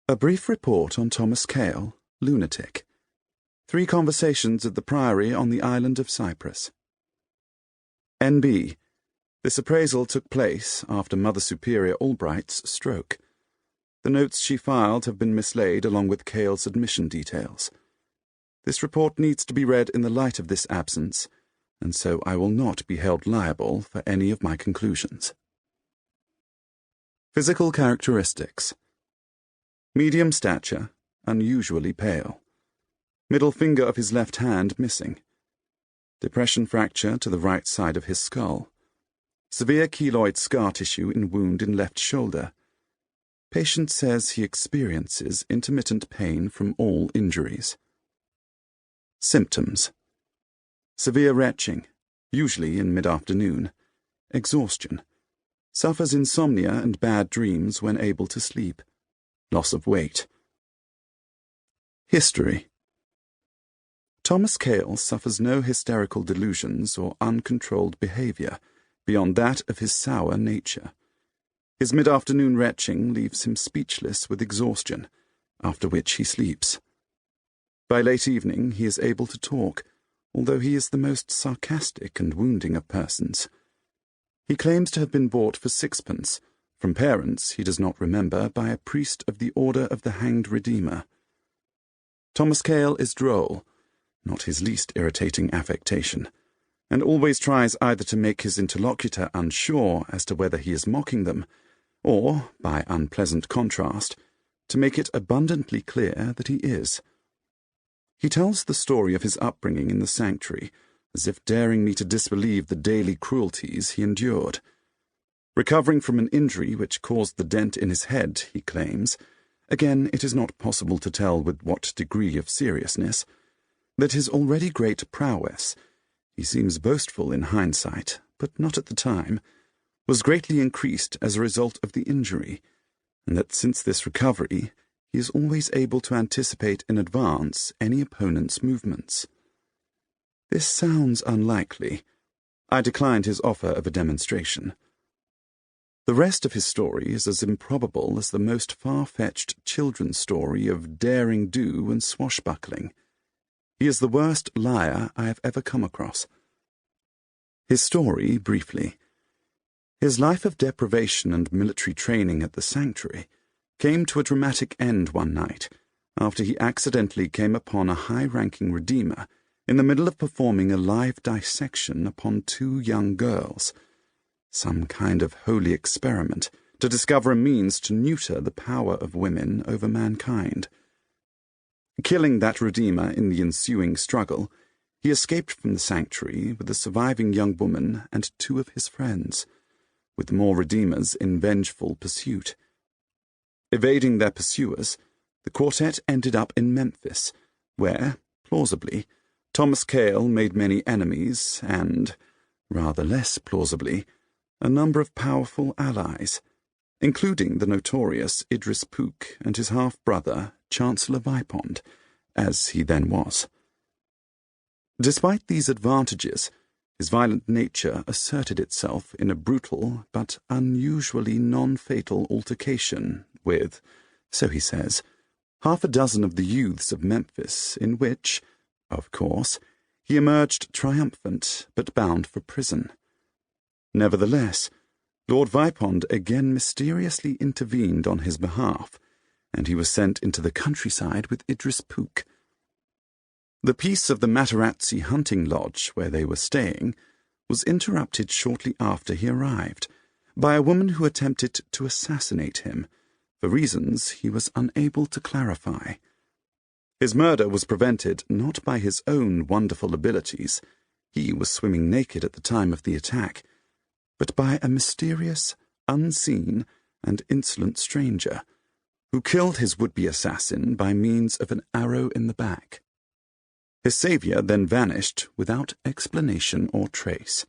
A brief report on Thomas Cale, lunatic. 3 conversations at the Priory on the island of Cyprus. N.B. This appraisal took place after Mother Superior Albright's stroke. The notes she filed have been mislaid along with Cale's admission details. This report needs to be read in the light of this absence, and so I will not be held liable for any of my conclusions. Physical characteristics. Medium stature, unusually pale. Middle finger of his left hand missing. Depression fracture to the right side of his skull. Severe keloid scar tissue in wound in left shoulder. Patient says he experiences intermittent pain from all injuries. Symptoms. Severe retching, usually in mid-afternoon. Exhaustion. Suffers insomnia and bad dreams when able to sleep. Loss of weight. History. Thomas Cale suffers no hysterical delusions or uncontrolled behavior beyond that of his sour nature. His mid-afternoon retching leaves him speechless with exhaustion, after which he sleeps. By late evening he is able to talk, although he is the most sarcastic and wounding of persons. He claims to have been bought for 6pence, from parents he does not remember, by a priest of the Order of the Hanged Redeemer. Thomas Cale is droll, not his least irritating affectation, and always tries either to make his interlocutor unsure as to whether he is mocking them, or, by unpleasant contrast, to make it abundantly clear that he is. He tells the story of his upbringing in the sanctuary, as if daring me to disbelieve the daily cruelties he endured. Recovering from an injury which caused the dent in his head, he claims, again it is not possible to tell with what degree of seriousness, that his already great prowess, he seems boastful in hindsight, but not at the time, was greatly increased as a result of the injury, and that since this recovery he is always able to anticipate in advance any opponent's movements. This sounds unlikely. I declined his offer of a demonstration. The rest of his story is as improbable as the most far-fetched children's story of daring-do and swashbuckling. He is the worst liar I have ever come across. His story, briefly. His life of deprivation and military training at the sanctuary came to a dramatic end one night, after he accidentally came upon a high-ranking Redeemer in the middle of performing a live dissection upon 2 young girls, some kind of holy experiment to discover a means to neuter the power of women over mankind. Killing that Redeemer in the ensuing struggle, he escaped from the sanctuary with the surviving young woman and 2 of his friends, with more Redeemers in vengeful pursuit. Evading their pursuers, the quartet ended up in Memphis, where, plausibly, Thomas Cale made many enemies and, rather less plausibly, a number of powerful allies, including the notorious Idris Pook and his half-brother, Chancellor Vipond, as he then was. Despite these advantages, his violent nature asserted itself in a brutal but unusually non-fatal altercation with, so he says, 6 of the youths of Memphis, in which, of course, he emerged triumphant but bound for prison. Nevertheless, Lord Vipond again mysteriously intervened on his behalf, and he was sent into the countryside with Idris Pook. The peace of the Materazzi hunting lodge where they were staying was interrupted shortly after he arrived by a woman who attempted to assassinate him, for reasons he was unable to clarify. His murder was prevented not by his own wonderful abilities — he was swimming naked at the time of the attack — but by a mysterious, unseen, and insolent stranger, who killed his would-be assassin by means of an arrow in the back. His saviour then vanished without explanation or trace.